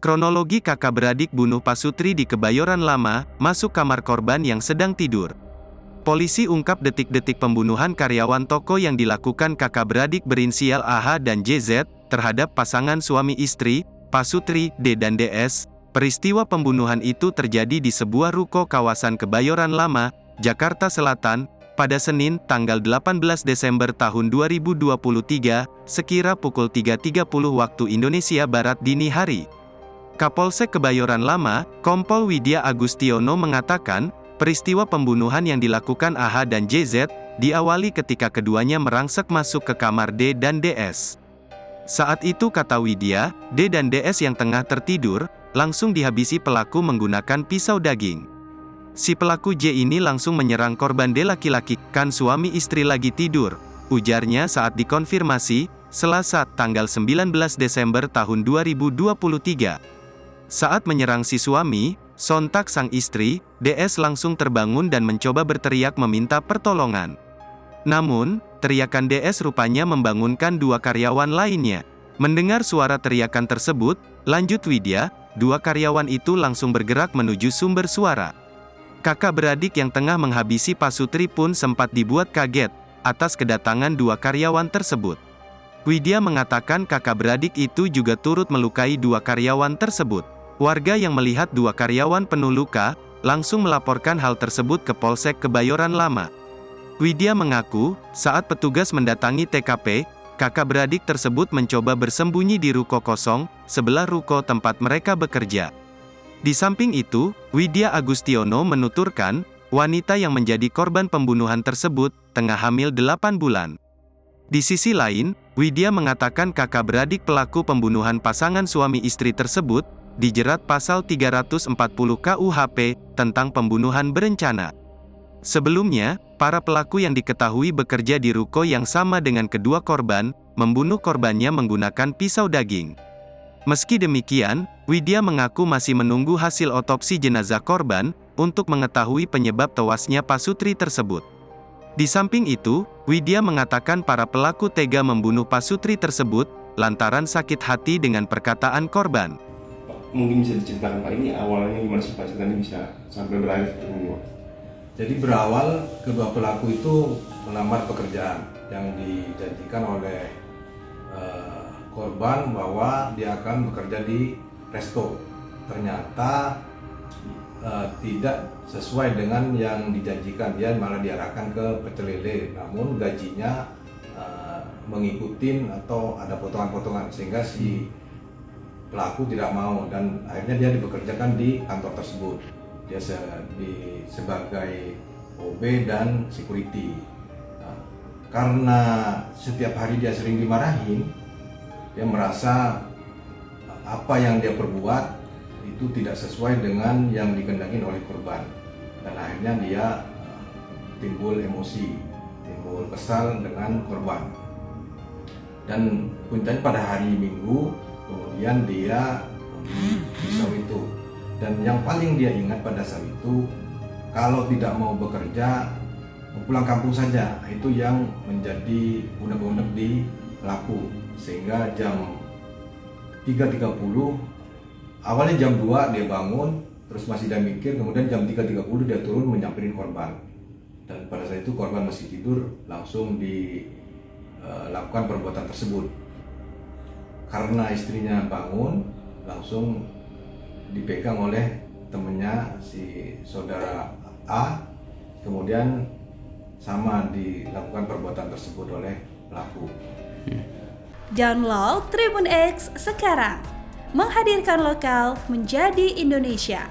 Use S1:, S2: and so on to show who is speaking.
S1: Kronologi kakak beradik bunuh Pasutri di Kebayoran Lama, masuk kamar korban yang sedang tidur. Polisi ungkap detik-detik pembunuhan karyawan toko yang dilakukan kakak beradik berinisial AH dan JZ, terhadap pasangan suami istri, Pasutri, D dan DS. Peristiwa pembunuhan itu terjadi di sebuah ruko kawasan Kebayoran Lama, Jakarta Selatan, pada Senin, tanggal 18 Desember tahun 2023, sekira pukul 3.30 waktu Indonesia Barat dini hari. Kapolsek Kebayoran Lama, Kompol Widya Agustiono mengatakan, peristiwa pembunuhan yang dilakukan AH dan JZ, diawali ketika keduanya merangsek masuk ke kamar D dan DS. Saat itu kata Widya, D dan DS yang tengah tertidur, langsung dihabisi pelaku menggunakan pisau daging. Si pelaku J ini langsung menyerang korban D laki-laki, kan suami istri lagi tidur, ujarnya saat dikonfirmasi, Selasa, tanggal 19 Desember tahun 2023. Saat menyerang si suami, sontak sang istri, DS langsung terbangun dan mencoba berteriak meminta pertolongan. Namun, teriakan DS rupanya membangunkan dua karyawan lainnya. Mendengar suara teriakan tersebut, lanjut Widya, dua karyawan itu langsung bergerak menuju sumber suara. Kakak beradik yang tengah menghabisi Pasutri pun sempat dibuat kaget, atas kedatangan dua karyawan tersebut. Widya mengatakan kakak beradik itu juga turut melukai dua karyawan tersebut. Warga yang melihat dua karyawan penuh luka, langsung melaporkan hal tersebut ke Polsek Kebayoran Lama. Widya mengaku, saat petugas mendatangi TKP, kakak beradik tersebut mencoba bersembunyi di ruko kosong, sebelah ruko tempat mereka bekerja. Di samping itu, Widya Agustiono menuturkan, wanita yang menjadi korban pembunuhan tersebut, tengah hamil 8 bulan. Di sisi lain, Widya mengatakan kakak beradik pelaku pembunuhan pasangan suami istri tersebut, dijerat pasal 340 KUHP, tentang pembunuhan berencana. Sebelumnya, para pelaku yang diketahui bekerja di ruko yang sama dengan kedua korban, membunuh korbannya menggunakan pisau daging. Meski demikian, Widya mengaku masih menunggu hasil otopsi jenazah korban, untuk mengetahui penyebab tewasnya Pasutri tersebut. Di samping itu, Widya mengatakan para pelaku tega membunuh Pasutri tersebut, lantaran sakit hati dengan perkataan korban.
S2: Mungkin bisa diceritakan Pak, ini awalnya gimana sih Pak, ceritanya bisa sampai berakhir seperti ini Pak?
S3: Jadi berawal, kedua pelaku itu melamar pekerjaan yang dijanjikan oleh korban bahwa dia akan bekerja di resto. Ternyata tidak sesuai dengan yang dijanjikan, dia malah diarahkan ke pecel lele, namun gajinya mengikuti atau ada potongan-potongan, sehingga si pelaku tidak mau dan akhirnya dia dipekerjakan di kantor tersebut. Dia sebagai OB dan security. Nah, karena setiap hari dia sering dimarahin, dia merasa apa yang dia perbuat itu tidak sesuai dengan yang dikehendaki oleh korban, dan akhirnya dia timbul emosi, timbul kesal dengan korban. Dan puncaknya pada hari Minggu, kemudian dia pisau itu, dan yang paling dia ingat pada saat itu, kalau tidak mau bekerja, pulang kampung saja. Itu yang menjadi unek-unek di pelaku, sehingga jam 3.30, awalnya jam 2 dia bangun, terus masih dia mikir, kemudian jam 3.30 dia turun menyamperin korban, dan pada saat itu korban masih tidur, langsung dilakukan perbuatan tersebut. Karena istrinya bangun, langsung dipegang oleh temennya si saudara A, kemudian sama dilakukan perbuatan tersebut oleh pelaku.
S4: Download Tribun X sekarang, menghadirkan lokal menjadi Indonesia.